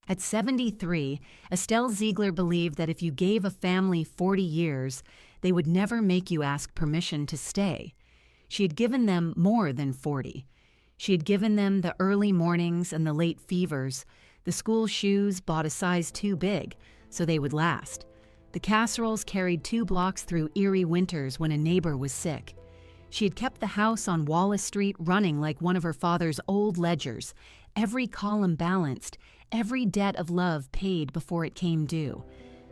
At 73, Estelle Ziegler believed that if you gave a family 40 years, they would never make you ask permission to stay. She had given them more than 40. She had given them the early mornings and the late fevers, the school shoes bought a size too big, so they would last. The casseroles carried 2 blocks through Erie winters when a neighbor was sick. She had kept the house on Wallace Street running like one of her father's old ledgers, every column balanced, every debt of love paid before it came due.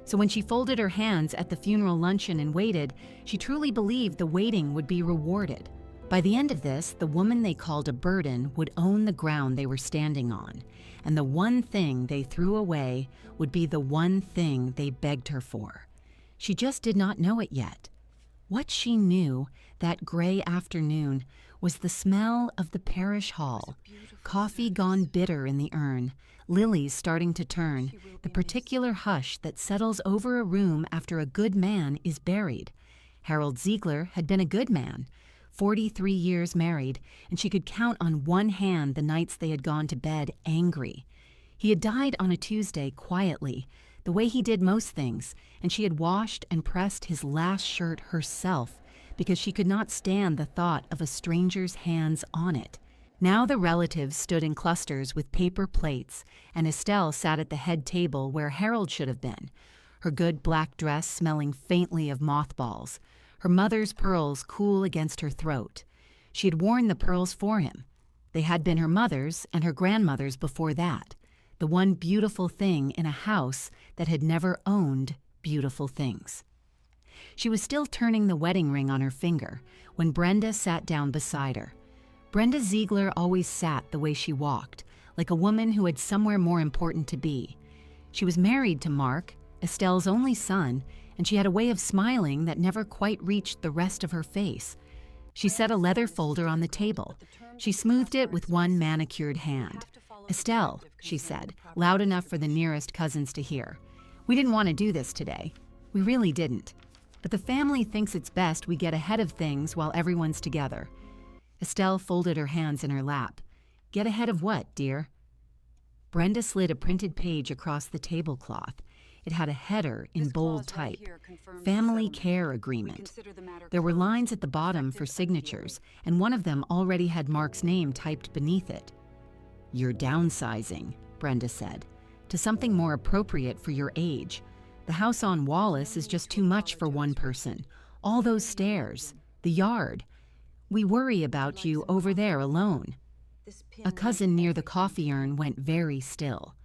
So when she folded her hands at the funeral luncheon and waited, she truly believed the waiting would be rewarded. By the end of this, the woman they called a burden would own the ground they were standing on, and the one thing they threw away would be the one thing they begged her for. She just did not know it yet. What she knew that gray afternoon was the smell of the parish hall, coffee gone bitter in the urn, lilies starting to turn, the particular hush that settles over a room after a good man is buried. Harold Ziegler had been a good man, 43 years married, and she could count on one hand the nights they had gone to bed angry. He had died on a Tuesday quietly, the way he did most things, and she had washed and pressed his last shirt herself because she could not stand the thought of a stranger's hands on it. Now the relatives stood in clusters with paper plates, and Estelle sat at the head table where Harold should have been, her good black dress smelling faintly of mothballs, her mother's pearls cool against her throat. She had worn the pearls for him. They had been her mother's and her grandmother's before that, the one beautiful thing in a house that had never owned beautiful things. She was still turning the wedding ring on her finger when Brenda sat down beside her. Brenda Ziegler always sat the way she walked, like a woman who had somewhere more important to be. She was married to Mark, Estelle's only son, and she had a way of smiling that never quite reached the rest of her face. She set a leather folder on the table. She smoothed it with one manicured hand. "Estelle," she said, loud enough for the nearest cousins to hear. "We didn't want to do this today. We really didn't. But the family thinks it's best we get ahead of things while everyone's together." Estelle folded her hands in her lap. "Get ahead of what, dear?" Brenda slid a printed page across the tablecloth. It had a header in bold type, "Family Care Agreement." There were lines at the bottom for signatures, and one of them already had Mark's name typed beneath it. "You're downsizing," Brenda said, "to something more appropriate for your age. The house on Wallace is just too much for one person. All those stairs, the yard. We worry about you over there alone." A cousin near the coffee urn went very still.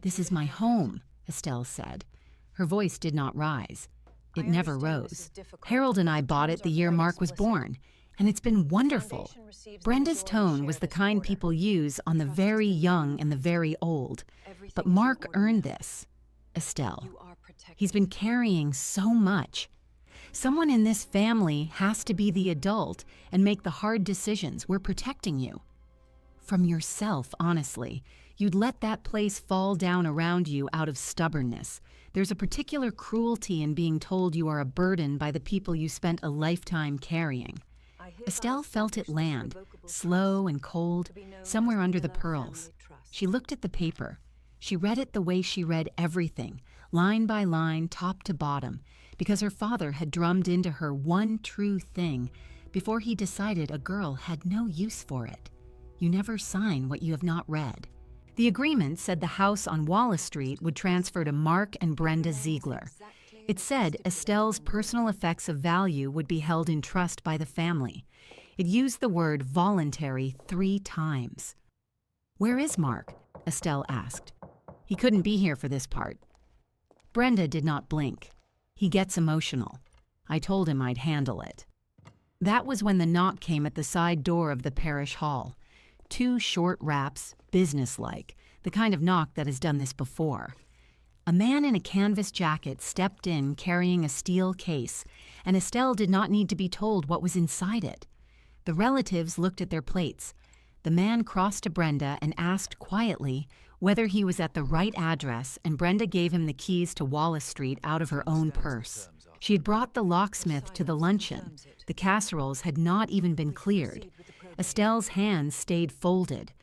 "This is my home," Estelle said. Her voice did not rise. It never rose. "Harold and I bought it the year Mark was born, and it's been wonderful." Brenda's tone was the kind people use on the very young and the very old. "But Mark earned this, Estelle. He's been carrying so much. Someone in this family has to be the adult and make the hard decisions. We're protecting you. From yourself, honestly. You'd let that place fall down around you out of stubbornness. There's a particular cruelty in being told you are a burden by the people you spent a lifetime carrying." Estelle felt it land, slow and cold, somewhere under the pearls. She looked at the paper. She read it the way she read everything, line by line, top to bottom, because her father had drummed into her one true thing before he decided a girl had no use for it. You never sign what you have not read. The agreement said the house on Wallace Street would transfer to Mark and Brenda Ziegler. It said Estelle's personal effects of value would be held in trust by the family. It used the word voluntary 3 times. "Where is Mark?" Estelle asked. "He couldn't be here for this part." Brenda did not blink. "He gets emotional. I told him I'd handle it." That was when the knock came at the side door of the parish hall. 2 short raps, businesslike, the kind of knock that has done this before. A man in a canvas jacket stepped in carrying a steel case, and Estelle did not need to be told what was inside it. The relatives looked at their plates. The man crossed to Brenda and asked quietly whether he was at the right address, and Brenda gave him the keys to Wallace Street out of her own purse. She had brought the locksmith to the luncheon. The casseroles had not even been cleared. Estelle's hands stayed folded.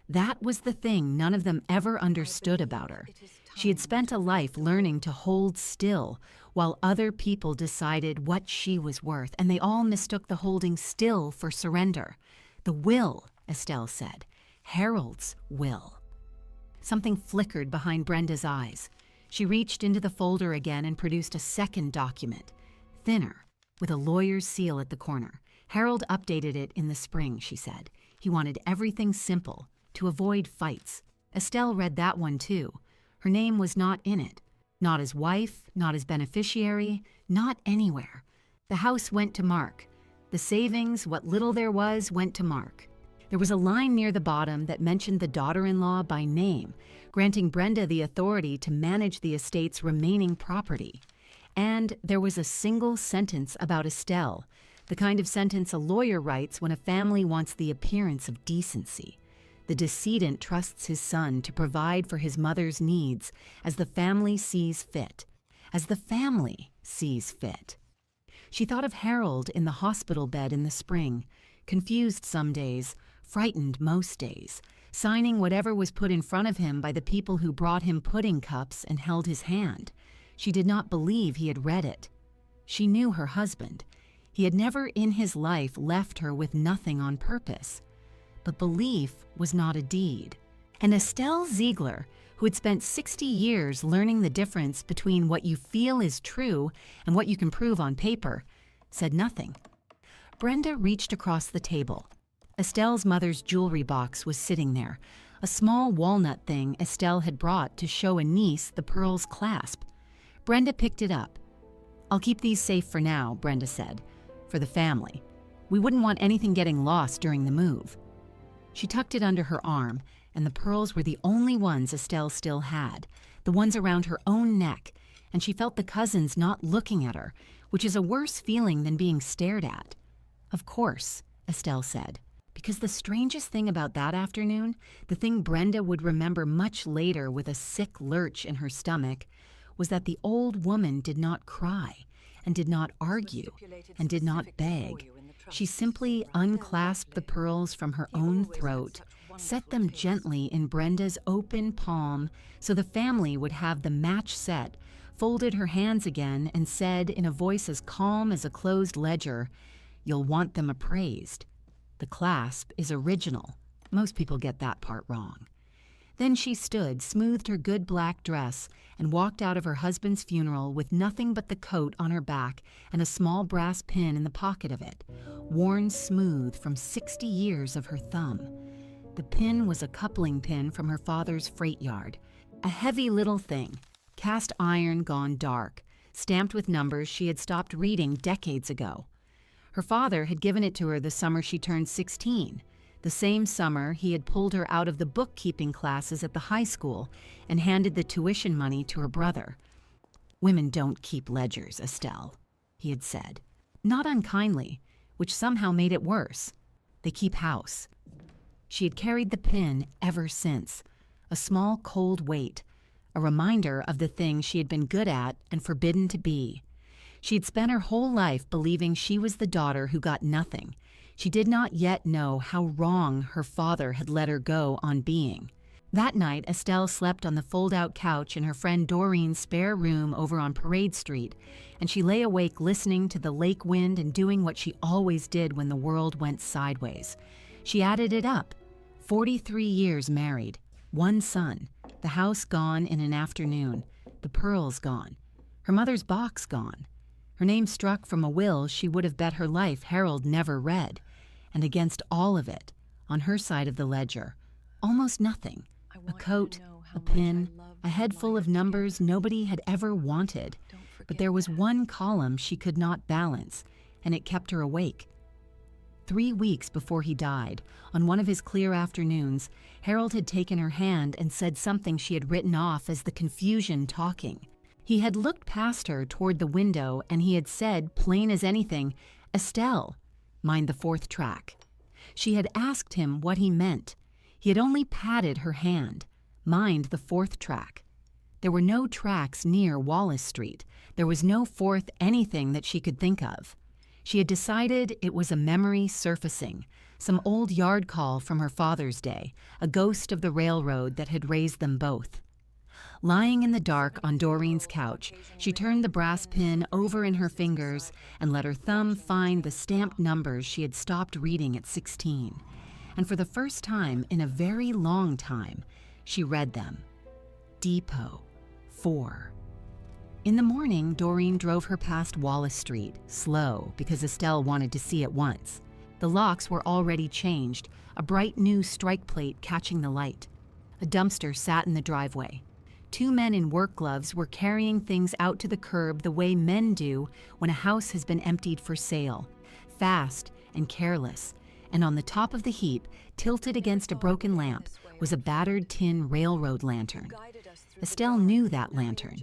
That was the thing none of them ever understood about her. She had spent a life learning to hold still while other people decided what she was worth, and they all mistook the holding still for surrender. The will, Estelle said. Harold's will. Something flickered behind Brenda's eyes. She reached into the folder again and produced a second document, thinner, with a lawyer's seal at the corner. Harold updated it in the spring, she said. He wanted everything simple, to avoid fights. Estelle read that one too. Her name was not in it. Not as wife, not as beneficiary, not anywhere. The house went to Mark. The savings, what little there was, went to Mark. There was a line near the bottom that mentioned the daughter-in-law by name, granting Brenda the authority to manage the estate's remaining property. And there was a single sentence about Estelle, the kind of sentence a lawyer writes when a family wants the appearance of decency. The decedent trusts his son to provide for his mother's needs as the family sees fit. As the family sees fit. She thought of Harold in the hospital bed in the spring, confused some days, frightened most days, signing whatever was put in front of him by the people who brought him pudding cups and held his hand. She did not believe he had read it. She knew her husband. He had never in his life left her with nothing on purpose. But belief was not a deed. And Estelle Ziegler, who had spent 60 years learning the difference between what you feel is true and what you can prove on paper, said nothing. Brenda reached across the table. Estelle's mother's jewelry box was sitting there, a small walnut thing Estelle had brought to show a niece the pearl's clasp. Brenda picked it up. "I'll keep these safe for now," Brenda said, "for the family. We wouldn't want anything getting lost during the move." She tucked it under her arm, and the pearls were the only ones Estelle still had, the ones around her own neck, and she felt the cousins not looking at her, which is a worse feeling than being stared at. "Of course," Estelle said, because the strangest thing about that afternoon, the thing Brenda would remember much later with a sick lurch in her stomach, was that the old woman did not cry, and did not argue, and did not beg. She simply unclasped the pearls from her own throat, set them gently in Brenda's open palm so the family would have the match set, folded her hands again, and said in a voice as calm as a closed ledger, "You'll want them appraised. The clasp is original. Most people get that part wrong." Then she stood, smoothed her good black dress, and walked out of her husband's funeral with nothing but the coat on her back and a small brass pin in the pocket of it, worn smooth from 60 years of her thumb. The pin was a coupling pin from her father's freight yard, a heavy little thing, cast iron gone dark, stamped with numbers she had stopped reading decades ago. Her father had given it to her the summer she turned 16, the same summer he had pulled her out of the bookkeeping classes at the high school and handed the tuition money to her brother. "Women don't keep ledgers, Estelle," he had said, not unkindly, which somehow made it worse. "They keep house." She had carried the pin ever since, a small cold weight, a reminder of the thing she had been good at and forbidden to be. She had spent her whole life believing she was the daughter who got nothing. She did not yet know how wrong her father had let her go on being. That night, Estelle slept on the fold-out couch in her friend Doreen's spare room over on Parade Street, and she lay awake listening to the lake wind and doing what she always did when the world went sideways. She added it up. 43 years married, 1 son, the house gone in an afternoon, the pearls gone, her mother's box gone, her name struck from a will she would have bet her life Harold never read, and against all of it, on her side of the ledger, almost nothing, a coat, a pin, a head full of numbers nobody had ever wanted, but there was one column she could not balance, and it kept her awake. 3 weeks before he died, on one of his clear afternoons, Harold had taken her hand and said something she had written off as the confusion talking. He had looked past her toward the window and he had said, plain as anything, "Estelle, mind the 4th track." She had asked him what he meant. He had only patted her hand. Mind the 4th track. There were no tracks near Wallace Street. There was no 4th anything that she could think of. She had decided it was a memory surfacing, some old yard call from her father's day, a ghost of the railroad that had raised them both. Lying in the dark on Doreen's couch, she turned the brass pin over in her fingers and let her thumb find the stamped numbers she had stopped reading at 16. And for the first time in a very long time, she read them. Depot, 4. In the morning, Doreen drove her past Wallace Street, slow, because Estelle wanted to see it once. The locks were already changed, a bright new strike plate catching the light. A dumpster sat in the driveway. 2 men in work gloves were carrying things out to the curb the way men do when a house has been emptied for sale, fast and careless. And on the top of the heap, tilted against a broken lamp, was a battered tin railroad lantern. Estelle knew that lantern.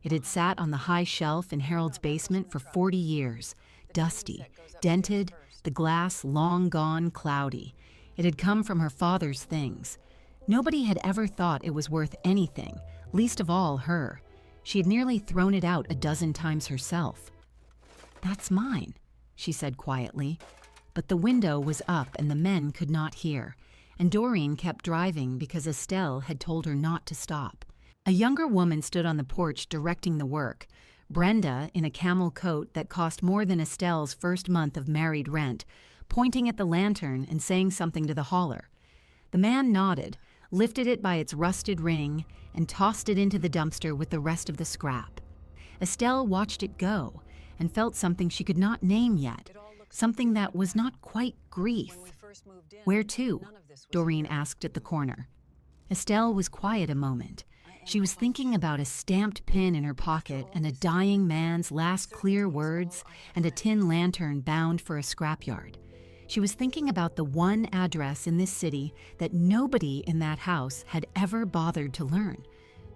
It had sat on the high shelf in Harold's basement for 40 years, dusty, dented, the glass long gone cloudy. It had come from her father's things. Nobody had ever thought it was worth anything, least of all her. She had nearly thrown it out a dozen times herself. "That's mine," she said quietly. But the window was up and the men could not hear, and Doreen kept driving because Estelle had told her not to stop. A younger woman stood on the porch directing the work. Brenda, in a camel coat that cost more than Estelle's first month of married rent, pointing at the lantern and saying something to the hauler. The man nodded, lifted it by its rusted ring, and tossed it into the dumpster with the rest of the scrap. Estelle watched it go and felt something she could not name yet, something that was not quite grief. "Where to?" Doreen asked at the corner. Estelle was quiet a moment. She was thinking about a stamped pin in her pocket and a dying man's last clear words and a tin lantern bound for a scrapyard. She was thinking about the one address in this city that nobody in that house had ever bothered to learn.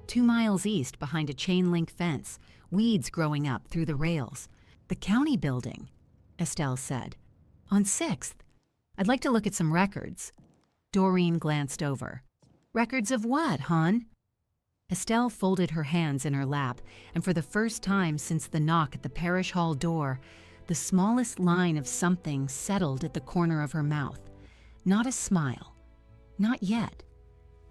2 miles east behind a chain-link fence, weeds growing up through the rails. "The county building," Estelle said. "On 6th. I'd like to look at some records." Doreen glanced over. "Records of what, hon?" Estelle folded her hands in her lap, and for the first time since the knock at the parish hall door, the smallest line of something settled at the corner of her mouth. Not a smile. Not yet.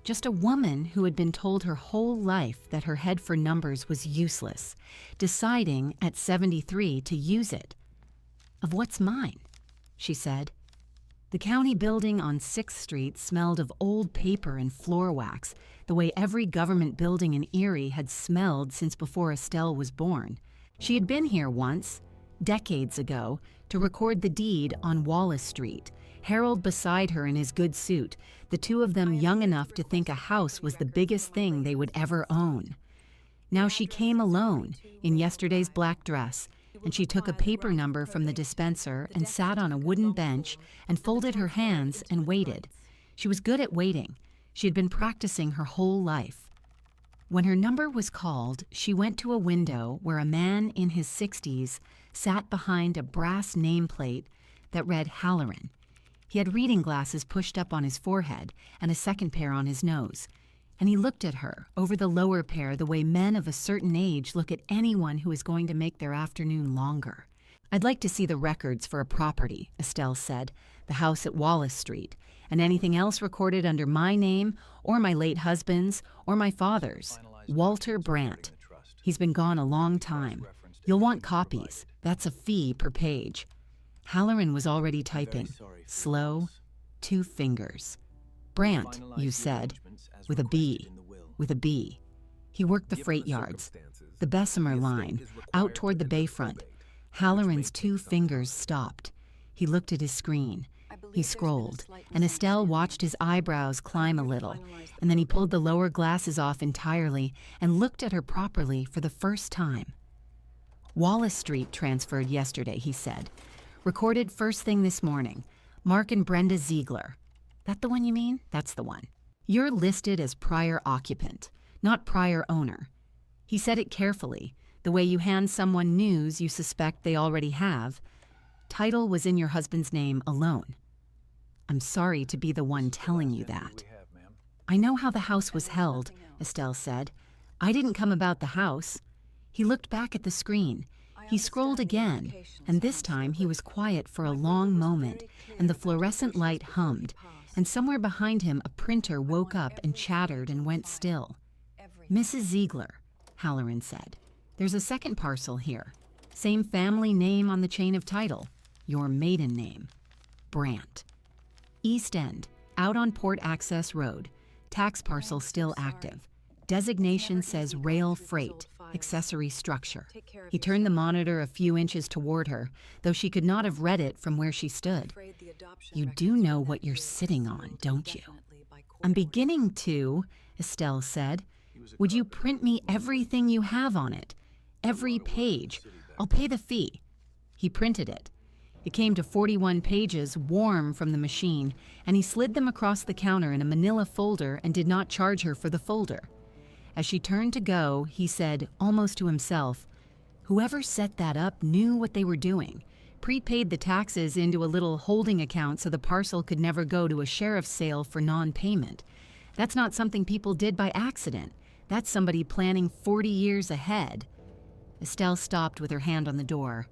Just a woman who had been told her whole life that her head for numbers was useless, deciding at 73 to use it. "Of what's mine?" she said. The county building on 6th Street smelled of old paper and floor wax, the way every government building in Erie had smelled since before Estelle was born. She had been here once, decades ago, to record the deed on Wallace Street, Harold beside her in his good suit, the 2 of them young enough to think a house was the biggest thing they would ever own. Now she came alone, in yesterday's black dress, and she took a paper number from the dispenser and sat on a wooden bench and folded her hands and waited. She was good at waiting. She had been practicing her whole life. When her number was called, she went to a window where a man in his 60s sat behind a brass nameplate that read Halloran. He had reading glasses pushed up on his forehead and a second pair on his nose. And he looked at her over the lower pair the way men of a certain age look at anyone who is going to make their afternoon longer. "I'd like to see the records for a property," Estelle said, "the house at Wallace Street, and anything else recorded under my name or my late husband's or my father's. Walter Brandt. He's been gone a long time. You'll want copies. That's a fee per page." Halloran was already typing. Slow, 2 fingers. "Brandt, you said. With a B. With a B. He worked the freight yards. The Bessemer line, out toward the bayfront." Halloran's 2 fingers stopped. He looked at his screen. He scrolled, and Estelle watched his eyebrows climb a little, and then he pulled the lower glasses off entirely and looked at her properly for the first time. "Wallace Street transferred yesterday," he said. "Recorded first thing this morning. Mark and Brenda Ziegler." "That the one you mean?" "That's the one. You're listed as prior occupant, not prior owner." He said it carefully, the way you hand someone news you suspect they already have. "Title was in your husband's name alone." "I'm sorry to be the one telling you that." "I know how the house was held," Estelle said. "I didn't come about the house." He looked back at the screen. He scrolled again, and this time he was quiet for a long moment, and the fluorescent light hummed, and somewhere behind him a printer woke up and chattered and went still. "Mrs. Ziegler," Halloran said. "There's a second parcel here. Same family name on the chain of title. Your maiden name. Brandt. East End, out on Port Access Road. Tax parcel still active. Designation says rail freight, accessory structure." He turned the monitor a few inches toward her, though she could not have read it from where she stood. "You do know what you're sitting on, don't you?" "I'm beginning to," Estelle said. "Would you print me everything you have on it? Every page. I'll pay the fee." He printed it. It came to 41 pages, warm from the machine, and he slid them across the counter in a manila folder and did not charge her for the folder. As she turned to go, he said, almost to himself, "Whoever set that up knew what they were doing. Prepaid the taxes into a little holding account so the parcel could never go to a sheriff's sale for non-payment. That's not something people did by accident. That's somebody planning 40 years ahead." Estelle stopped with her hand on the door.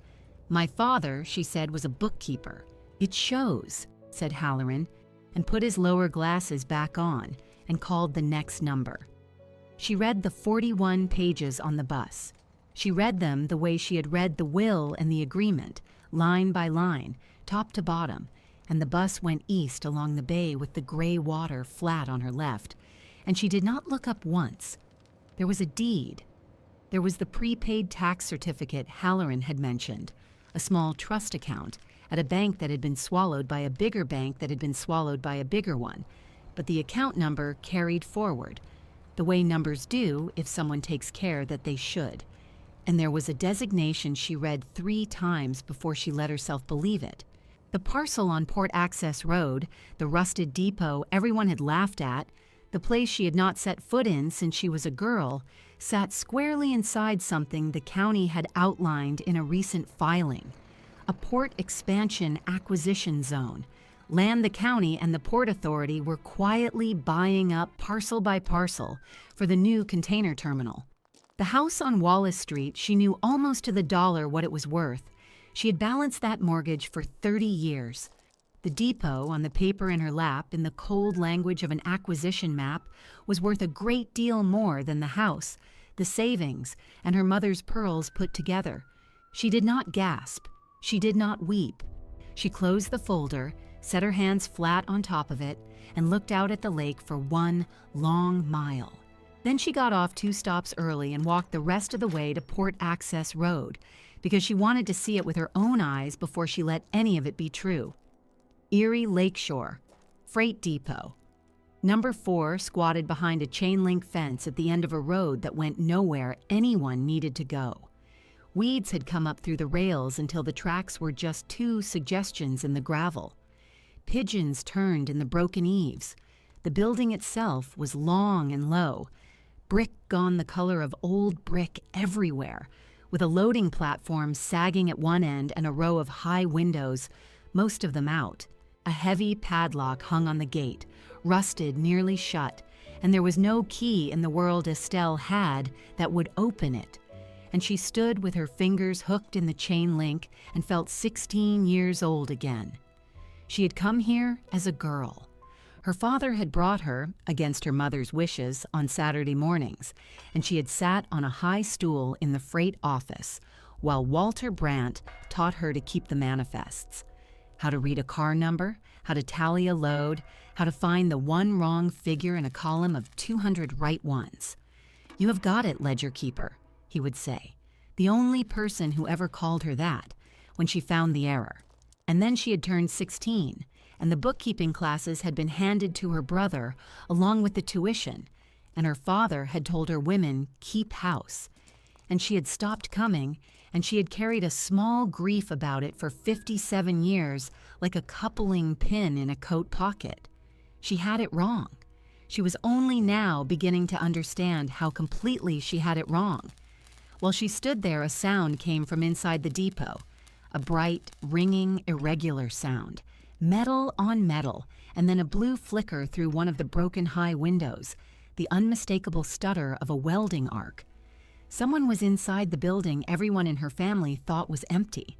"My father," she said, "was a bookkeeper." "It shows," said Halloran, and put his lower glasses back on and called the next number. She read the 41 pages on the bus. She read them the way she had read the will and the agreement, line by line, top to bottom, and the bus went east along the bay with the gray water flat on her left, and she did not look up once. There was a deed. There was the prepaid tax certificate Halloran had mentioned, a small trust account at a bank that had been swallowed by a bigger bank that had been swallowed by a bigger one, but the account number carried forward, the way numbers do if someone takes care that they should. And there was a designation she read 3 times before she let herself believe it. The parcel on Port Access Road, the rusted depot everyone had laughed at, the place she had not set foot in since she was a girl, sat squarely inside something the county had outlined in a recent filing. A port expansion acquisition zone. Land the county and the Port Authority were quietly buying up parcel by parcel for the new container terminal. The house on Wallace Street, she knew almost to the dollar what it was worth. She had balanced that mortgage for 30 years. The depot, on the paper in her lap, in the cold language of an acquisition map, was worth a great deal more than the house, the savings, and her mother's pearls put together. She did not gasp. She did not weep. She closed the folder, set her hands flat on top of it, and looked out at the lake for 1 long mile. Then she got off 2 stops early and walked the rest of the way to Port Access Road, because she wanted to see it with her own eyes before she let any of it be true. Erie Lakeshore, Freight Depot. Number 4 squatted behind a chain-link fence at the end of a road that went nowhere anyone needed to go. Weeds had come up through the rails until the tracks were just 2 suggestions in the gravel. Pigeons turned in the broken eaves. The building itself was long and low, brick gone the color of old brick everywhere, with a loading platform sagging at one end and a row of high windows, most of them out. A heavy padlock hung on the gate, rusted nearly shut, and there was no key in the world Estelle had that would open it. And she stood with her fingers hooked in the chain link and felt 16 years old again. She had come here as a girl. Her father had brought her, against her mother's wishes, on Saturday mornings, and she had sat on a high stool in the freight office while Walter Brandt taught her to keep the manifests. How to read a car number, how to tally a load, how to find the one wrong figure in a column of 200 right ones. "You have got it, ledger keeper," he would say, the only person who ever called her that, when she found the error. And then she had turned 16, and the bookkeeping classes had been handed to her brother along with the tuition, and her father had told her women keep house. And she had stopped coming, and she had carried a small grief about it for 57 years, like a coupling pin in a coat pocket. She had it wrong. She was only now beginning to understand how completely she had it wrong. While she stood there, a sound came from inside the depot, a bright, ringing, irregular sound, metal on metal, and then a blue flicker through one of the broken high windows, the unmistakable stutter of a welding arc. Someone was inside the building everyone in her family thought was empty.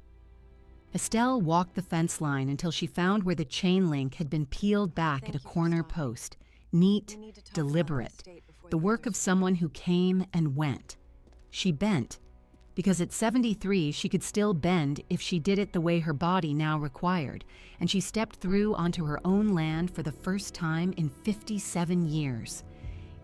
Estelle walked the fence line until she found where the chain link had been peeled back at a corner post. Neat, deliberate, the work of someone who came and went. She bent, because at 73 she could still bend if she did it the way her body now required, and she stepped through onto her own land for the first time in 57 years.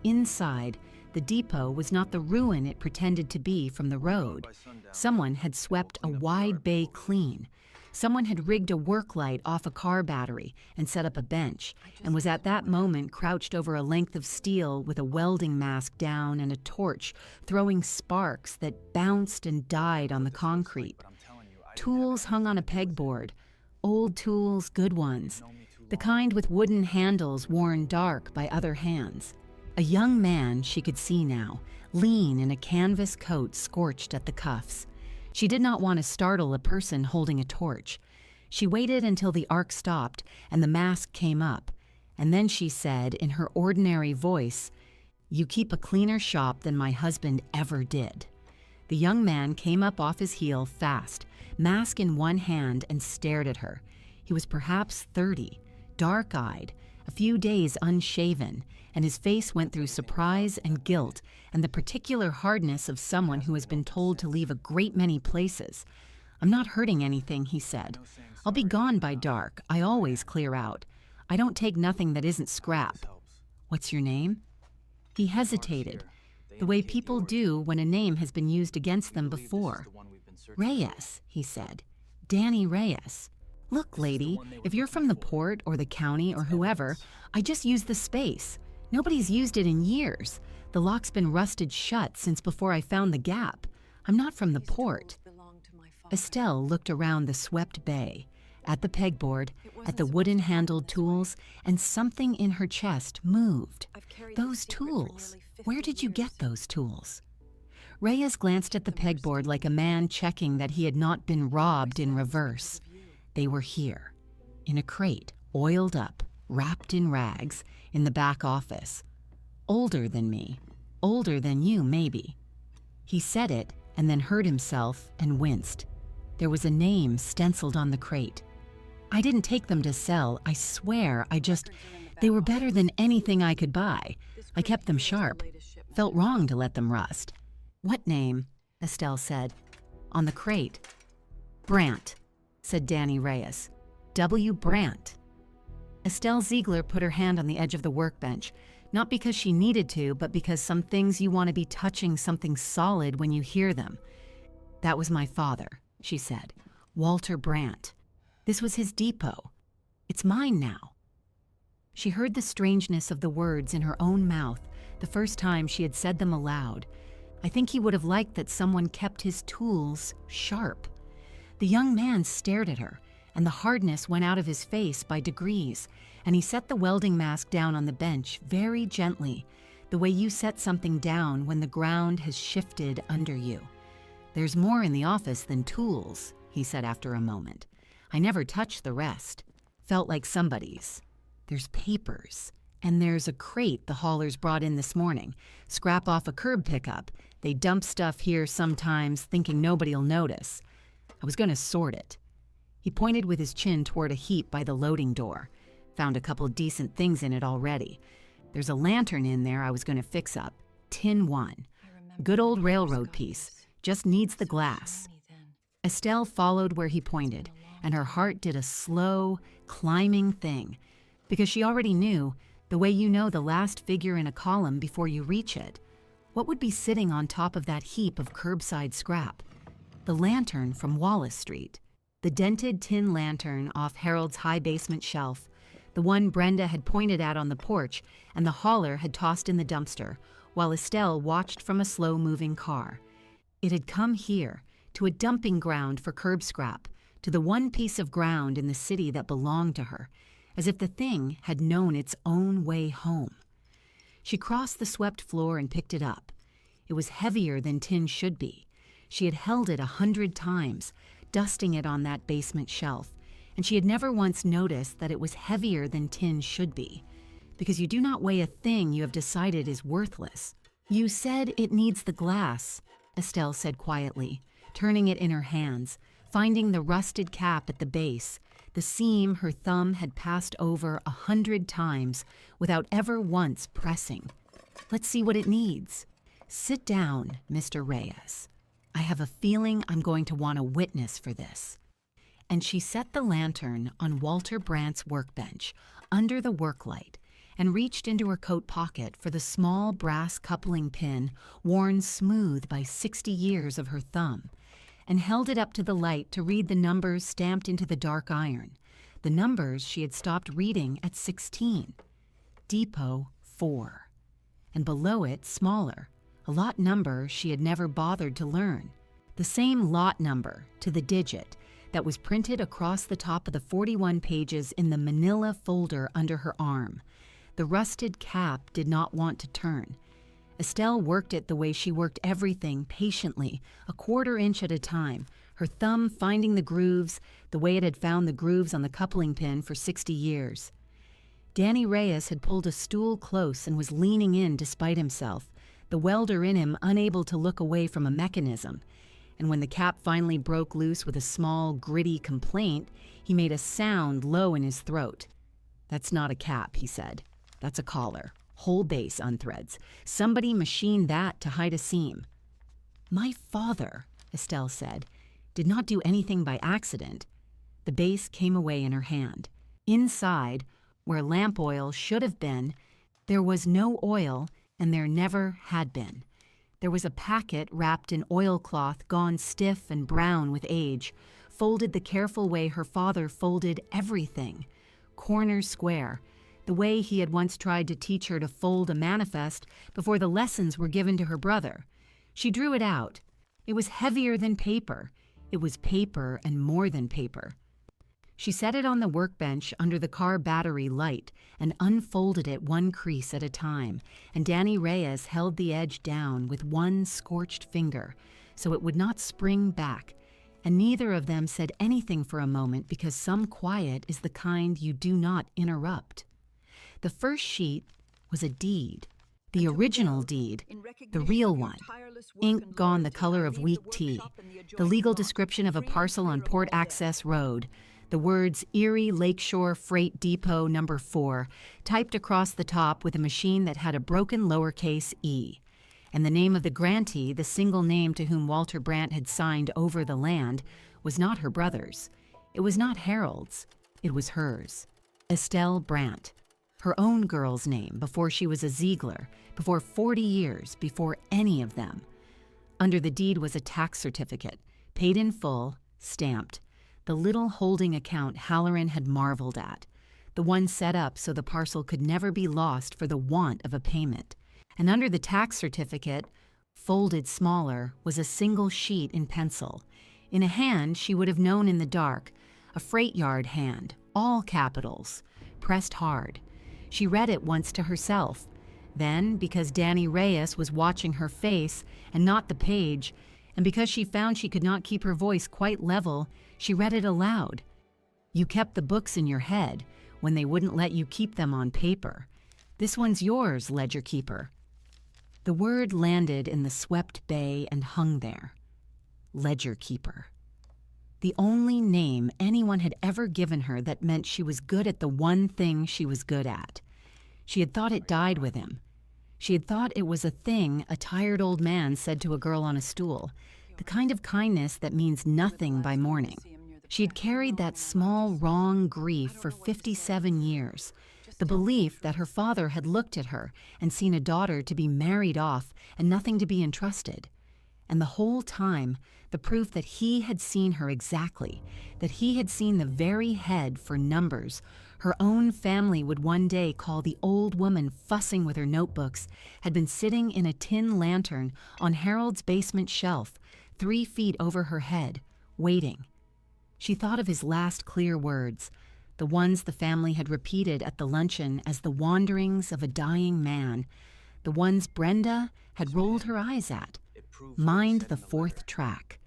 Inside, the depot was not the ruin it pretended to be from the road. Someone had swept a wide bay clean. Someone had rigged a work light off a car battery and set up a bench, and was at that moment crouched over a length of steel with a welding mask down and a torch, throwing sparks that bounced and died on the concrete. Tools hung on a pegboard. Old tools, good ones. The kind with wooden handles worn dark by other hands. A young man she could see now, lean in a canvas coat scorched at the cuffs. She did not want to startle a person holding a torch. She waited until the arc stopped and the mask came up, and then she said in her ordinary voice, "You keep a cleaner shop than my husband ever did." The young man came up off his heel fast, mask in one hand, and stared at her. He was perhaps 30, dark-eyed, a few days unshaven, and his face went through surprise and guilt and the particular hardness of someone who has been told to leave a great many places. "I'm not hurting anything," he said. "I'll be gone by dark. I always clear out. I don't take nothing that isn't scrap." "What's your name?" He hesitated, the way people do when a name has been used against them before. "Reyes," he said. "Danny Reyes. Look, lady, if you're from the port or the county or whoever, I just use the space. Nobody's used it in years. The lock's been rusted shut since before I found the gap. I'm not from the port." Estelle looked around the swept bay, at the pegboard, at the wooden-handled tools, and something in her chest moved. Those tools. Where did you get those tools? Reyes glanced at the pegboard like a man checking that he had not been robbed in reverse. They were here, in a crate, oiled up, wrapped in rags, in the back office. Older than me. Older than you, maybe. He said it, and then heard himself and winced. There was a name stenciled on the crate. "I didn't take them to sell, I swear, they were better than anything I could buy. I kept them sharp. Felt wrong to let them rust." "What name?" Estelle said. "On the crate." "Brandt," said Danny Reyes. "W. Brandt." Estelle Ziegler put her hand on the edge of the workbench, not because she needed to, but because some things you want to be touching something solid when you hear them. "That was my father," she said. "Walter Brandt. This was his depot. It's mine now." She heard the strangeness of the words in her own mouth the first time she had said them aloud. I think he would have liked that someone kept his tools sharp. The young man stared at her, and the hardness went out of his face by degrees, and he set the welding mask down on the bench very gently, the way you set something down when the ground has shifted under you. "There's more in the office than tools," he said after a moment. "I never touched the rest. Felt like somebody's. There's papers, and there's a crate the haulers brought in this morning. Scrap off a curb pickup. They dump stuff here sometimes, thinking nobody'll notice. I was going to sort it." He pointed with his chin toward a heap by the loading door. "Found a couple decent things in it already. There's a lantern in there I was going to fix up. Tin one. Good old railroad piece. Just needs the glass." Estelle followed where he pointed, and her heart did a slow, climbing thing, because she already knew, the way you know the last figure in a column before you reach it. What would be sitting on top of that heap of curbside scrap? The lantern from Wallace Street. The dented tin lantern off Harold's high basement shelf, the one Brenda had pointed at on the porch and the hauler had tossed in the dumpster, while Estelle watched from a slow-moving car. It had come here, to a dumping ground for curb scrap, to the one piece of ground in the city that belonged to her, as if the thing had known its own way home. She crossed the swept floor and picked it up. It was heavier than tin should be. She had held it 100 times, dusting it on that basement shelf, and she had never once noticed that it was heavier than tin should be, because you do not weigh a thing you have decided is worthless. "You said it needs the glass," Estelle said quietly, turning it in her hands, finding the rusted cap at the base, the seam her thumb had passed over 100 times without ever once pressing. Let's see what it needs. Sit down, Mr. Reyes. I have a feeling I'm going to want a witness for this. And she set the lantern on Walter Brandt's workbench under the work light and reached into her coat pocket for the small brass coupling pin worn smooth by 60 years of her thumb, and held it up to the light to read the numbers stamped into the dark iron, the numbers she had stopped reading at 16. Depot 4. And below it, smaller, a lot number she had never bothered to learn. The same lot number, to the digit, that was printed across the top of the 41 pages in the manila folder under her arm. The rusted cap did not want to turn. Estelle worked it the way she worked everything, patiently, a quarter inch at a time, her thumb finding the grooves the way it had found the grooves on the coupling pin for 60 years. Danny Reyes had pulled a stool close and was leaning in despite himself, the welder in him unable to look away from a mechanism. And when the cap finally broke loose with a small, gritty complaint, he made a sound low in his throat. "That's not a cap," he said. "That's a collar. Whole base unthreads. Somebody machined that to hide a seam." "My father," Estelle said, "did not do anything by accident." The base came away in her hand. Inside, where lamp oil should have been, there was no oil, and there never had been. There was a packet wrapped in oilcloth gone stiff and brown with age, folded the careful way her father folded everything, corner square, the way he had once tried to teach her to fold a manifest before the lessons were given to her brother. She drew it out. It was heavier than paper. It was paper and more than paper. She set it on the workbench under the car battery light and unfolded it one crease at a time, and Danny Reyes held the edge down with one scorched finger so it would not spring back, and neither of them said anything for a moment because some quiet is the kind you do not interrupt. The first sheet was a deed, the original deed, the real one, ink gone the color of weak tea, the legal description of a parcel on Port Access Road, the words Erie Lakeshore Freight Depot No. 4 typed across the top with a machine that had a broken lowercase e, and the name of the grantee, the single name to whom Walter Brandt had signed over the land, was not her brother's. It was not Harold's. It was hers. Estelle Brandt. Her own girl's name before she was a Ziegler, before 40 years, before any of them. Under the deed was a tax certificate, paid in full, stamped, the little holding account Halloran had marveled at, the one set up so the parcel could never be lost for the want of a payment. And under the tax certificate, folded smaller, was a single sheet in pencil. In a hand she would have known in the dark, a freight yard hand, all capitals, pressed hard. She read it once to herself. Then, because Danny Reyes was watching her face and not the page, and because she found she could not keep her voice quite level, she read it aloud. "You kept the books in your head when they wouldn't let you keep them on paper. This one's yours, ledger keeper." The word landed in the swept bay and hung there. Ledger keeper. The only name anyone had ever given her that meant she was good at the one thing she was good at. She had thought it died with him. She had thought it was a thing a tired old man said to a girl on a stool, the kind of kindness that means nothing by morning. She had carried that small, wrong grief for 57 years, the belief that her father had looked at her and seen a daughter to be married off and nothing to be entrusted. And the whole time, the proof that he had seen her exactly, that he had seen the very head for numbers her own family would one day call the old woman fussing with her notebooks, had been sitting in a tin lantern on Harold's basement shelf, 3 feet over her head, waiting. She thought of his last clear words, the ones the family had repeated at the luncheon as the wanderings of a dying man, the ones Brenda had rolled her eyes at. Mind the 4th track.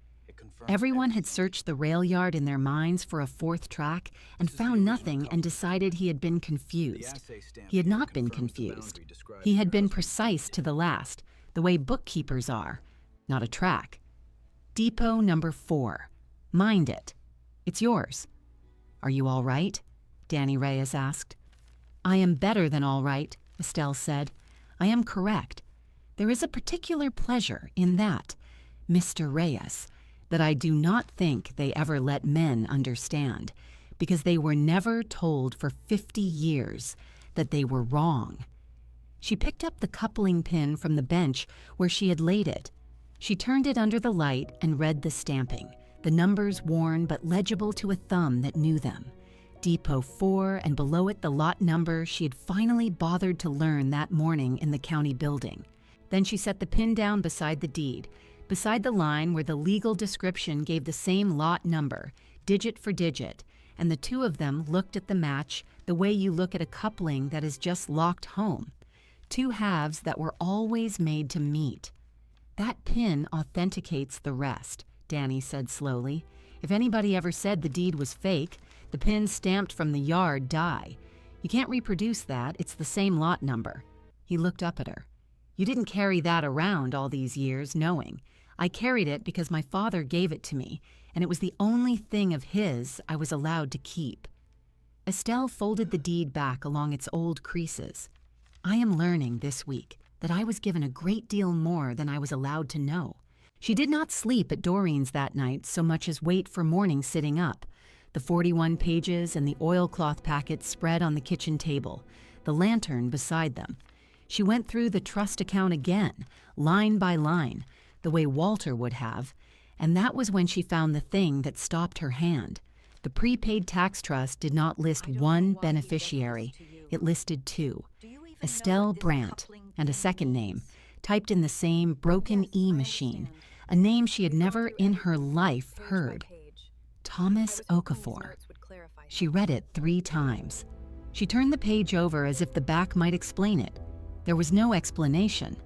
Everyone had searched the rail yard in their minds for a 4th track and found nothing and decided he had been confused. He had not been confused. He had been precise to the last, the way bookkeepers are. not a track. Depot number 4. Mind it. It's yours. Are you all right? Danny Reyes asked. I am better than all right, Estelle said. I am correct. There is a particular pleasure in that, Mr. Reyes, that I do not think they ever let men understand, because they were never told for 50 years that they were wrong. She picked up the coupling pin from the bench where she had laid it. She turned it under the light and read the stamping, the numbers worn but legible to a thumb that knew them. Depot 4, and below it the lot number she had finally bothered to learn that morning in the county building. Then she set the pin down beside the deed, beside the line where the legal description gave the same lot number, digit for digit, and the two of them looked at the match the way you look at a coupling that is just locked home. Two halves that were always made to meet. That pin authenticates the rest, Danny said slowly. If anybody ever said the deed was fake, the pin stamped from the yard die. You can't reproduce that, it's the same lot number. He looked up at her. You didn't carry that around all these years knowing. I carried it because my father gave it to me, and it was the only thing of his I was allowed to keep. Estelle folded the deed back along its old creases. I am learning this week that I was given a great deal more than I was allowed to know. She did not sleep at Doreen's that night so much as wait for morning sitting up. The 41 pages and the oilcloth packets spread on the kitchen table, the lantern beside them. She went through the trust account again, line by line, the way Walter would have, and that was when she found the thing that stopped her hand. The prepaid tax trust did not list one beneficiary. It listed two, Estelle Brandt, and a second name, typed in the same broken E machine, a name she had never in her life heard. Thomas Okafor. She read it 3 times. She turned the page over as if the back might explain it. There was no explanation.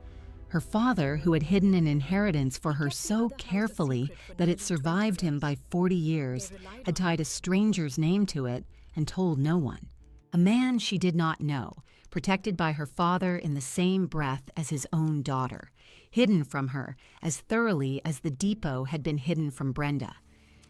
Her father, who had hidden an inheritance for her so carefully that it survived him by 40 years, had tied a stranger's name to it and told no one. A man she did not know, protected by her father in the same breath as his own daughter, hidden from her as thoroughly as the depot had been hidden from Brenda.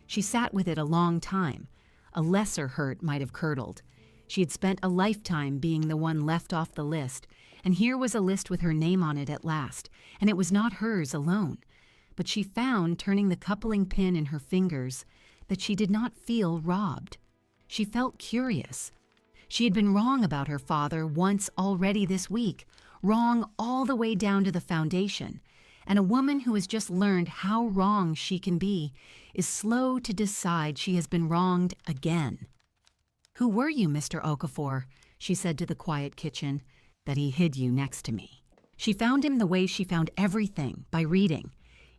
She sat with it a long time. A lesser hurt might have curdled. She had spent a lifetime being the one left off the list, and here was a list with her name on it at last, and it was not hers alone. But she found, turning the coupling pin in her fingers, that she did not feel robbed. She felt curious. She had been wrong about her father once already this week, wrong all the way down to the foundation. And a woman who has just learned how wrong she can be is slow to decide she has been wronged again. Who were you, Mr. Okafor? She said to the quiet kitchen. That he hid you next to me. She found him the way she found everything, by reading.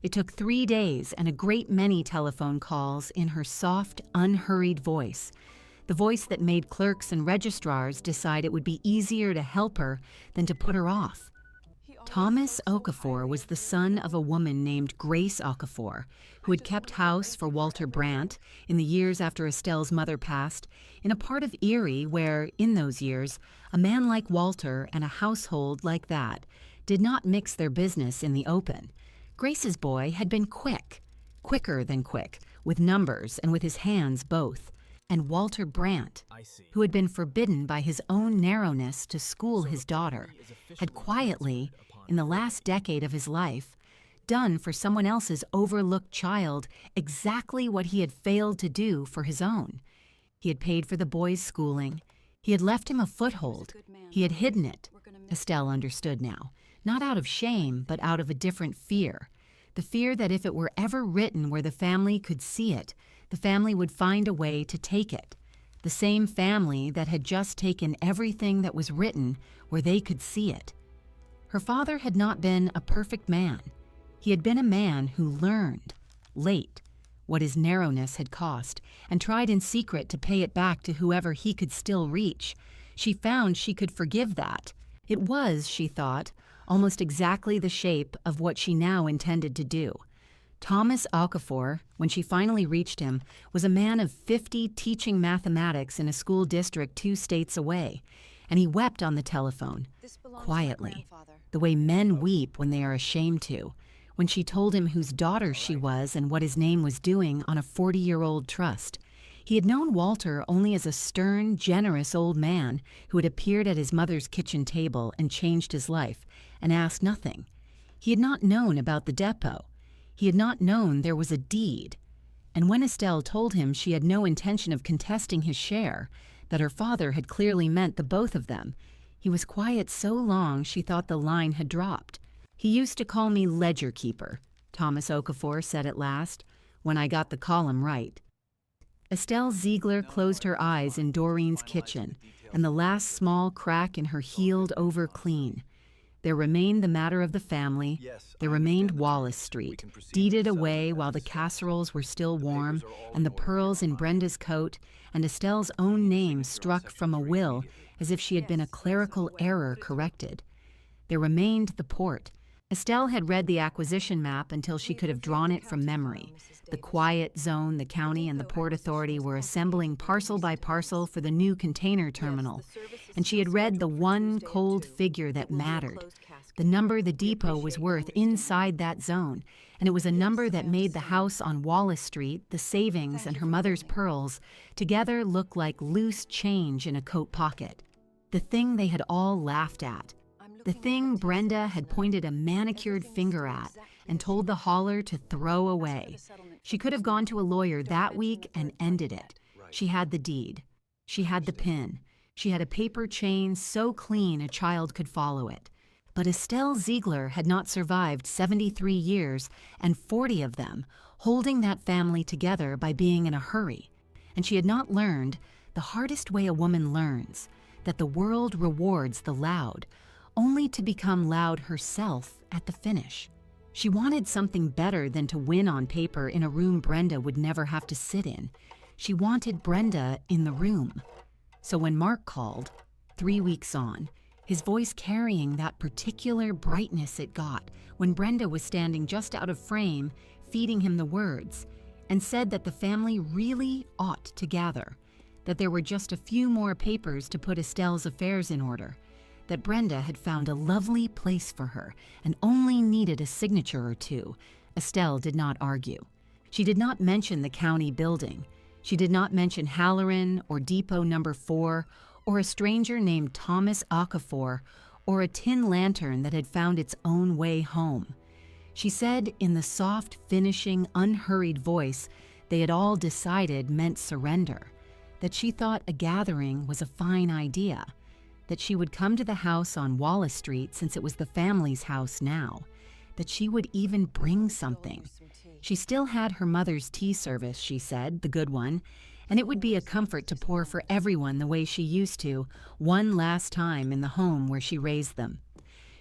It took 3 days and a great many telephone calls in her soft, unhurried voice, the voice that made clerks and registrars decide it would be easier to help her than to put her off. Thomas Okafor was the son of a woman named Grace Okafor, who had kept house for Walter Brandt in the years after Estelle's mother passed, in a part of Erie where, in those years, a man like Walter and a household like that did not mix their business in the open. Grace's boy had been quick, quicker than quick, with numbers and with his hands both. And Walter Brandt, who had been forbidden by his own narrowness to school his daughter, had quietly, in the last decade of his life, done for someone else's overlooked child exactly what he had failed to do for his own. He had paid for the boy's schooling. He had left him a foothold. He had hidden it. Estelle understood now, not out of shame, but out of a different fear. The fear that if it were ever written where the family could see it, the family would find a way to take it. The same family that had just taken everything that was written where they could see it. Her father had not been a perfect man. He had been a man who learned, late, what his narrowness had cost, and tried in secret to pay it back to whoever he could still reach. She found she could forgive that. It was, she thought, almost exactly the shape of what she now intended to do. Thomas Okafor, when she finally reached him, was a man of 50 teaching mathematics in a school district 2 states away, and he wept on the telephone, quietly, the way men weep when they are ashamed to, when she told him whose daughter she was and what his name was doing on a 40-year-old trust. He had known Walter only as a stern, generous old man who had appeared at his mother's kitchen table and changed his life, and asked nothing. He had not known about the depot. He had not known there was a deed. And when Estelle told him she had no intention of contesting his share, that her father had clearly meant the both of them, he was quiet so long she thought the line had dropped. "He used to call me ledger keeper," Thomas Okafor said at last, "when I got the column right." Estelle Ziegler closed her eyes in Doreen's kitchen, and the last small crack in her healed over clean. There remained the matter of the family. There remained Wallace Street, deeded away while the casseroles were still warm, and the pearls in Brenda's coat, and Estelle's own name struck from a will as if she had been a clerical error corrected. There remained the port. Estelle had read the acquisition map until she could have drawn it from memory. The quiet zone the county and the Port Authority were assembling parcel by parcel for the new container terminal, and she had read the one cold figure that mattered, the number the depot was worth inside that zone, and it was a number that made the house on Wallace Street, the savings, and her mother's pearls together look like loose change in a coat pocket. The thing they had all laughed at. The thing Brenda had pointed a manicured finger at and told the hauler to throw away. She could have gone to a lawyer that week and ended it. She had the deed. She had the pin. She had a paper chain so clean a child could follow it. But Estelle Ziegler had not survived 73 years, and 40 of them, holding that family together by being in a hurry. And she had not learned, the hardest way a woman learns, that the world rewards the loud, only to become loud herself at the finish. She wanted something better than to win on paper in a room Brenda would never have to sit in. She wanted Brenda in the room. So when Mark called, 3 weeks on, his voice carrying that particular brightness it got when Brenda was standing just out of frame, feeding him the words, and said that the family really ought to gather, that there were just a few more papers to put Estelle's affairs in order, that Brenda had found a lovely place for her and only needed a signature or two, Estelle did not argue. She did not mention the county building. She did not mention Halloran or Depot Number 4 or a stranger named Thomas Okafor or a tin lantern that had found its own way home. She said in the soft, finishing, unhurried voice they had all decided meant surrender, that she thought a gathering was a fine idea, that she would come to the house on Wallace Street since it was the family's house now, that she would even bring something. She still had her mother's tea service, she said, the good one, and it would be a comfort to pour for everyone the way she used to, one last time in the home where she raised them.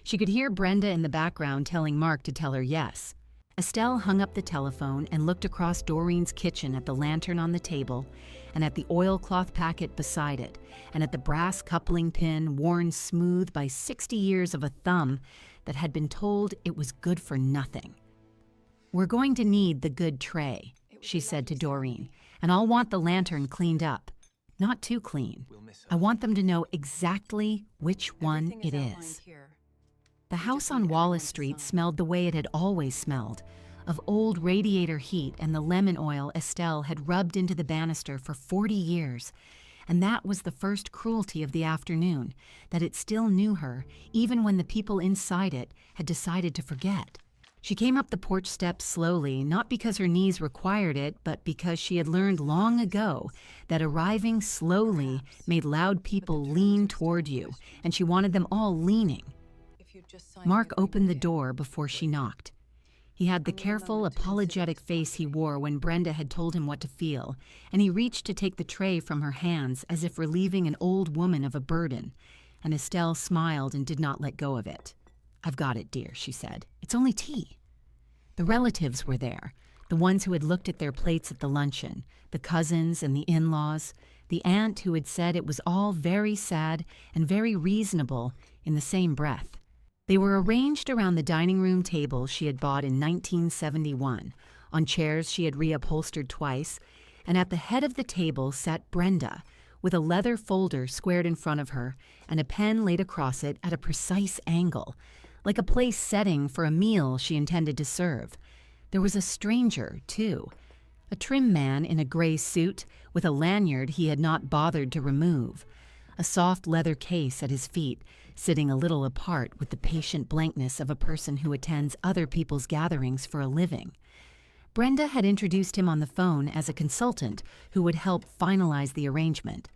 She could hear Brenda in the background telling Mark to tell her yes. Estelle hung up the telephone and looked across Doreen's kitchen at the lantern on the table, and at the oilcloth packet beside it, and at the brass coupling pin worn smooth by 60 years of a thumb that had been told it was good for nothing. "We're going to need the good tray," she said to Doreen, "and I'll want the lantern cleaned up. Not too clean. I want them to know exactly which one it is." The house on Wallace Street smelled the way it had always smelled, of old radiator heat and the lemon oil Estelle had rubbed into the banister for 40 years. And that was the first cruelty of the afternoon, that it still knew her, even when the people inside it had decided to forget. She came up the porch steps slowly, not because her knees required it, but because she had learned long ago that arriving slowly made loud people lean toward you, and she wanted them all leaning. Mark opened the door before she knocked. He had the careful, apologetic face he wore when Brenda had told him what to feel, and he reached to take the tray from her hands as if relieving an old woman of a burden, and Estelle smiled and did not let go of it. "I've got it, dear," she said. "It's only tea." The relatives were there, the ones who had looked at their plates at the luncheon, the cousins and the in-laws, the aunt who had said it was all very sad and very reasonable in the same breath. They were arranged around the dining room table she had bought in 1971, on chairs she had reupholstered twice, and at the head of the table sat Brenda, with a leather folder squared in front of her and a pen laid across it at a precise angle, like a place setting for a meal she intended to serve. There was a stranger, too, a trim man in a gray suit with a lanyard he had not bothered to remove, a soft leather case at his feet, sitting a little apart with the patient blankness of a person who attends other people's gatherings for a living. Brenda had introduced him on the phone as a consultant who would help finalize the arrangement.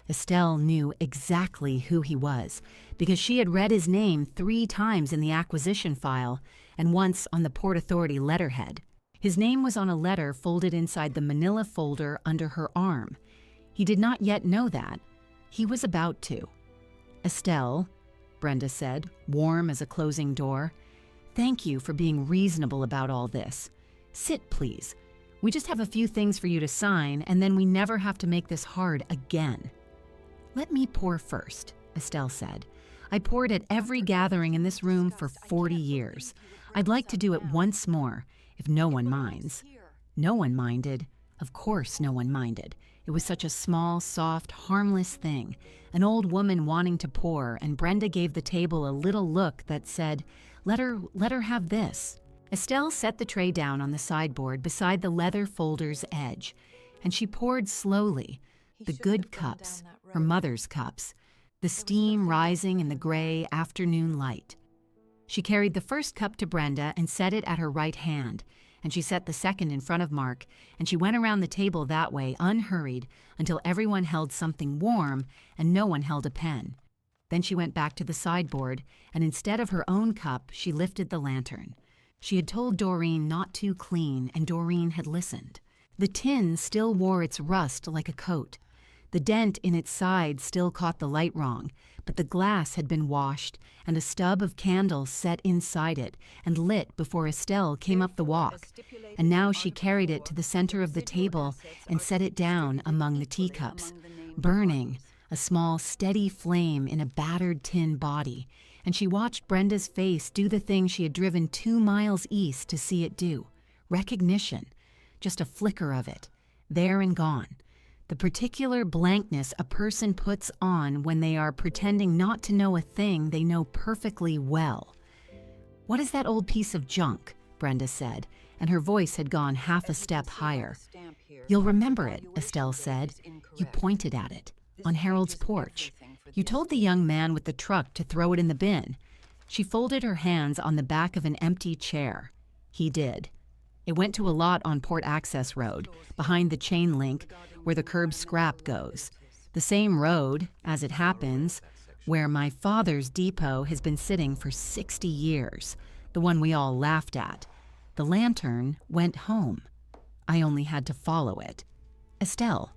Estelle knew exactly who he was because she had read his name 3 times in the acquisition file and once on the Port Authority letterhead. His name was on a letter folded inside the manila folder under her arm. He did not yet know that. He was about to. "Estelle," Brenda said, warm as a closing door, "thank you for being reasonable about all this. Sit, please. We just have a few things for you to sign, and then we never have to make this hard again." "Let me pour first," Estelle said. "I poured at every gathering in this room for 40 years. I'd like to do it once more, if no one minds." No one minded. Of course no one minded. It was such a small, soft, harmless thing. An old woman wanting to pour, and Brenda gave the table a little look that said, let her have this." Estelle set the tray down on the sideboard beside the leather folder's edge, and she poured slowly, the good cups, her mother's cups, the steam rising in the gray afternoon light. She carried the first cup to Brenda and set it at her right hand, and she set the second in front of Mark, and she went around the table that way, unhurried, until everyone held something warm and no one held a pen. Then she went back to the sideboard, and instead of her own cup, she lifted the lantern. She had told Doreen not to clean, and Doreen had listened. The tin still wore its rust like a coat. The dent in its side still caught the light wrong, but the glass had been washed, and a stub of candle set inside it and lit before Estelle came up the walk, and now she carried it to the center of the table and set it down among the teacups, burning, a small steady flame in a battered tin body, and she watched Brenda's face do the thing she had driven 2 miles east to see it do. Recognition. Just a flicker of it. There and gone. The particular blankness a person puts on when they are pretending not to know a thing they know perfectly well. "What is that old piece of junk?" Brenda said, and her voice had gone half a step higher. "You'll remember it," Estelle said. "You pointed at it. On Harold's porch. You told the young man with the truck to throw it in the bin." She folded her hands on the back of an empty chair. He did. It went to a lot on Port Access Road, behind the chain link where the curb scrap goes. The same road, as it happens, where my father's depot has been sitting for 60 years, the one we all laughed at. The lantern went home. I only had to follow it. "Estelle,"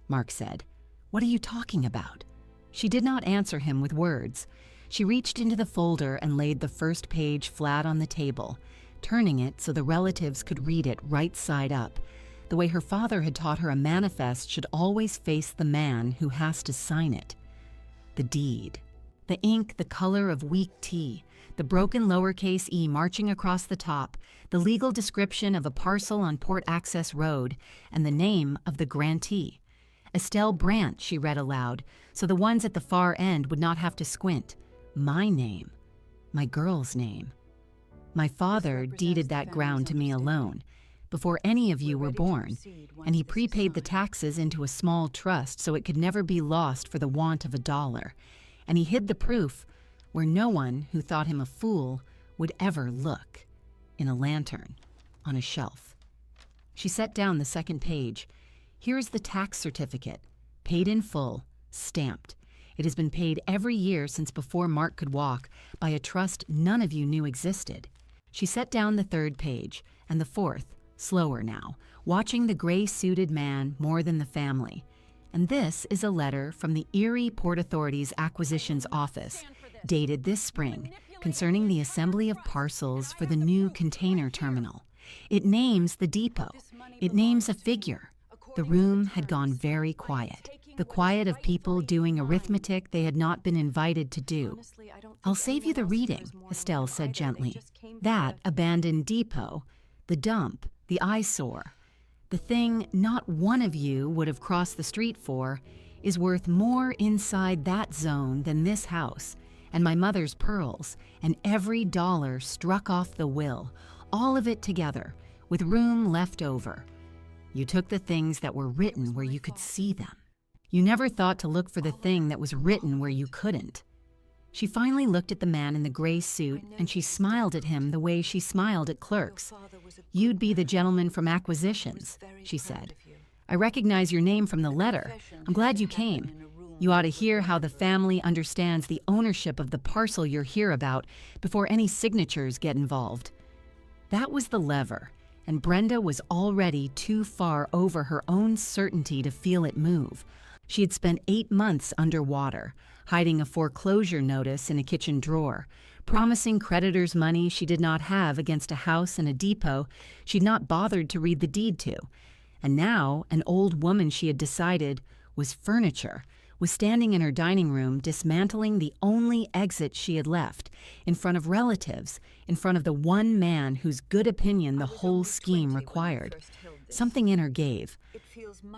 Mark said, "what are you talking about?" She did not answer him with words. She reached into the folder and laid the first page flat on the table, turning it so the relatives could read it right side up, the way her father had taught her a manifest should always face the man who has to sign it. The deed. The ink the color of weak tea, the broken lowercase e marching across the top, the legal description of a parcel on Port Access Road, and the name of the grantee. Estelle Brandt, she read aloud, so the ones at the far end would not have to squint. My name. My girl's name. "My father deeded that ground to me alone, before any of you were born, and he prepaid the taxes into a small trust so it could never be lost for the want of $1, and he hid the proof where no one who thought him a fool would ever look, in a lantern, on a shelf." She set down the second page. "Here is the tax certificate, paid in full, stamped. It has been paid every year since before Mark could walk, by a trust none of you knew existed." She set down the third page, and the fourth, slower now, watching the gray-suited man more than the family. "And this is a letter from the Erie Port Authority's Acquisitions Office, dated this spring, concerning the assembly of parcels for the new container terminal. It names the depot. It names a figure." The room had gone very quiet, the quiet of people doing arithmetic they had not been invited to do. "I'll save you the reading," Estelle said gently. "That abandoned depot, the dump, the eyesore, the thing not one of you would have crossed the street for, is worth more inside that zone than this house, and my mother's pearls, and every dollar struck off the will, all of it together, with room left over. You took the things that were written where you could see them. You never thought to look for the thing that was written where you couldn't." She finally looked at the man in the gray suit, and she smiled at him the way she smiled at clerks. "You'd be the gentleman from acquisitions," she said. "I recognize your name from the letter. I'm glad you came. You ought to hear how the family understands the ownership of the parcel you're here about before any signatures get involved." That was the lever, and Brenda was already too far over her own certainty to feel it move. She had spent 8 months underwater, hiding a foreclosure notice in a kitchen drawer, promising creditors money she did not have against a house and a depot she'd not bothered to read the deed to. And now, an old woman she had decided was furniture was standing in her dining room dismantling the only exit she had left, in front of relatives, in front of the one man whose good opinion the whole scheme required. Something in her gave.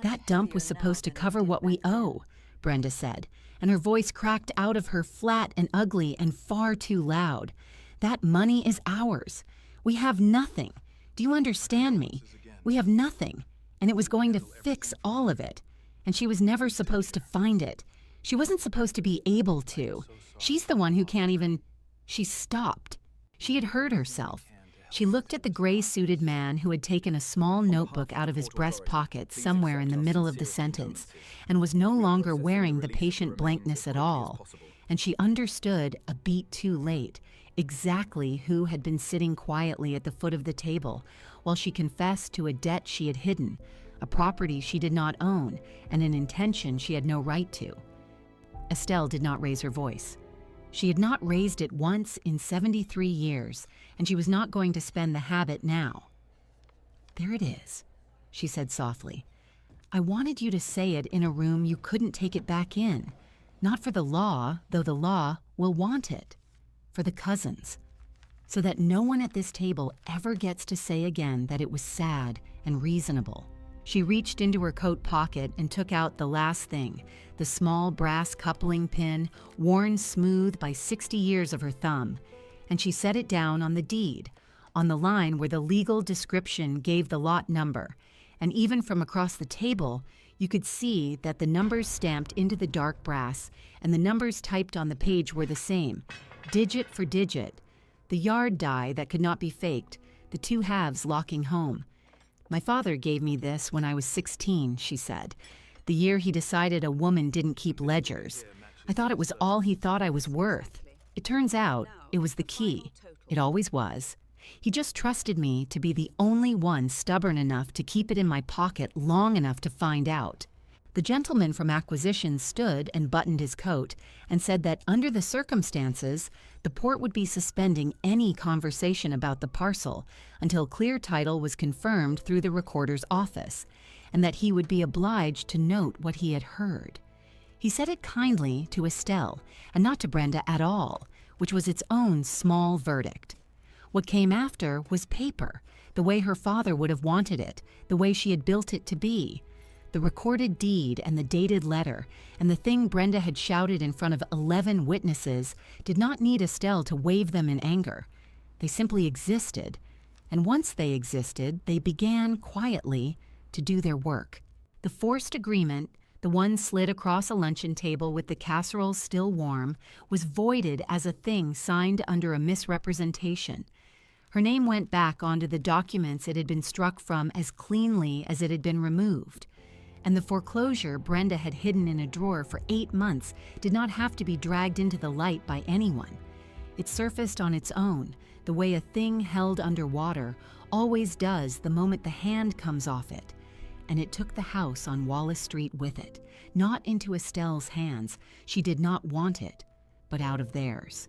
"That dump was supposed to cover what we owe," Brenda said, and her voice cracked out of her flat and ugly and far too loud. "That money is ours. We have nothing. Do you understand me? We have nothing, and it was going to fix all of it. And she was never supposed to find it. She wasn't supposed to be able to. She's the one who can't even—" She stopped. She had heard herself. She looked at the gray-suited man who had taken a small notebook out of his breast pocket somewhere in the middle of the sentence and was no longer wearing the patient blankness at all. And she understood, a beat too late, exactly who had been sitting quietly at the foot of the table while she confessed to a debt she had hidden, a property she did not own, and an intention she had no right to. Estelle did not raise her voice. She had not raised it once in 73 years, and she was not going to spend the habit now. "There it is," she said softly. "I wanted you to say it in a room you couldn't take it back in. Not for the law, though the law will want it. For the cousins. So that no one at this table ever gets to say again that it was sad and reasonable." She reached into her coat pocket and took out the last thing, the small brass coupling pin, worn smooth by 60 years of her thumb, and she set it down on the deed, on the line where the legal description gave the lot number, and even from across the table, you could see that the numbers stamped into the dark brass and the numbers typed on the page were the same, digit for digit, the yard die that could not be faked, the two halves locking home. "My father gave me this when I was 16, she said, the year he decided a woman didn't keep ledgers. I thought it was all he thought I was worth. It turns out it was the key. It always was. He just trusted me to be the only one stubborn enough to keep it in my pocket long enough to find out." The gentleman from acquisitions stood and buttoned his coat and said that under the circumstances, the port would be suspending any conversation about the parcel until clear title was confirmed through the recorder's office, and that he would be obliged to note what he had heard. He said it kindly to Estelle, and not to Brenda at all, which was its own small verdict. What came after was paper, the way her father would have wanted it, the way she had built it to be. The recorded deed and the dated letter, and the thing Brenda had shouted in front of 11 witnesses did not need Estelle to wave them in anger. They simply existed, and once they existed, they began quietly to do their work. The forced agreement, the one slid across a luncheon table with the casserole still warm, was voided as a thing signed under a misrepresentation. Her name went back onto the documents it had been struck from as cleanly as it had been removed. And the foreclosure Brenda had hidden in a drawer for 8 months did not have to be dragged into the light by anyone. It surfaced on its own, the way a thing held underwater always does the moment the hand comes off it. And it took the house on Wallace Street with it, not into Estelle's hands. She did not want it, but out of theirs.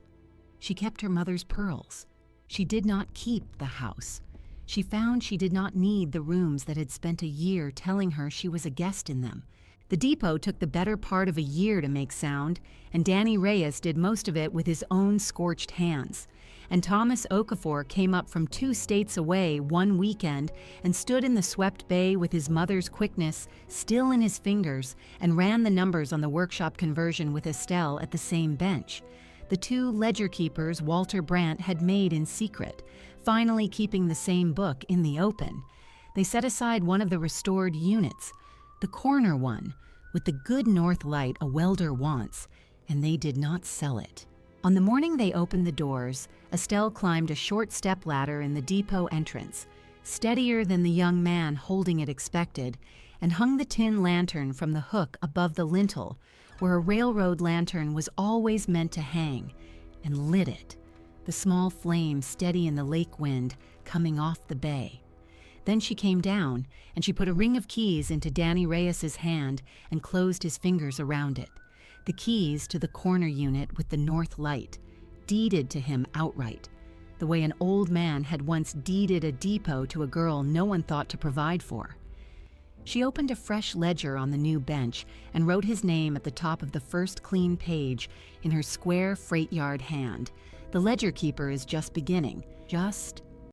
She kept her mother's pearls. She did not keep the house. She found she did not need the rooms that had spent a year telling her she was a guest in them. The depot took the better part of a year to make sound, and Danny Reyes did most of it with his own scorched hands. And Thomas Okafor came up from 2 states away one weekend and stood in the swept bay with his mother's quickness still in his fingers and ran the numbers on the workshop conversion with Estelle at the same bench. the two ledger keepers Walter Brandt had made in secret, finally keeping the same book in the open. They set aside one of the restored units, the corner one, with the good north light a welder wants, and they did not sell it. On the morning they opened the doors, Estelle climbed a short stepladder in the depot entrance, steadier than the young man holding it expected, and hung the tin lantern from the hook above the lintel, where a railroad lantern was always meant to hang, and lit it, the small flame steady in the lake wind coming off the bay. Then she came down, and she put a ring of keys into Danny Reyes's hand and closed his fingers around it. The keys to the corner unit with the north light, deeded to him outright, the way an old man had once deeded a depot to a girl no one thought to provide for. She opened a fresh ledger on the new bench and wrote his name at the top of the first clean page in her square freight yard hand. The ledger keeper is just beginning, just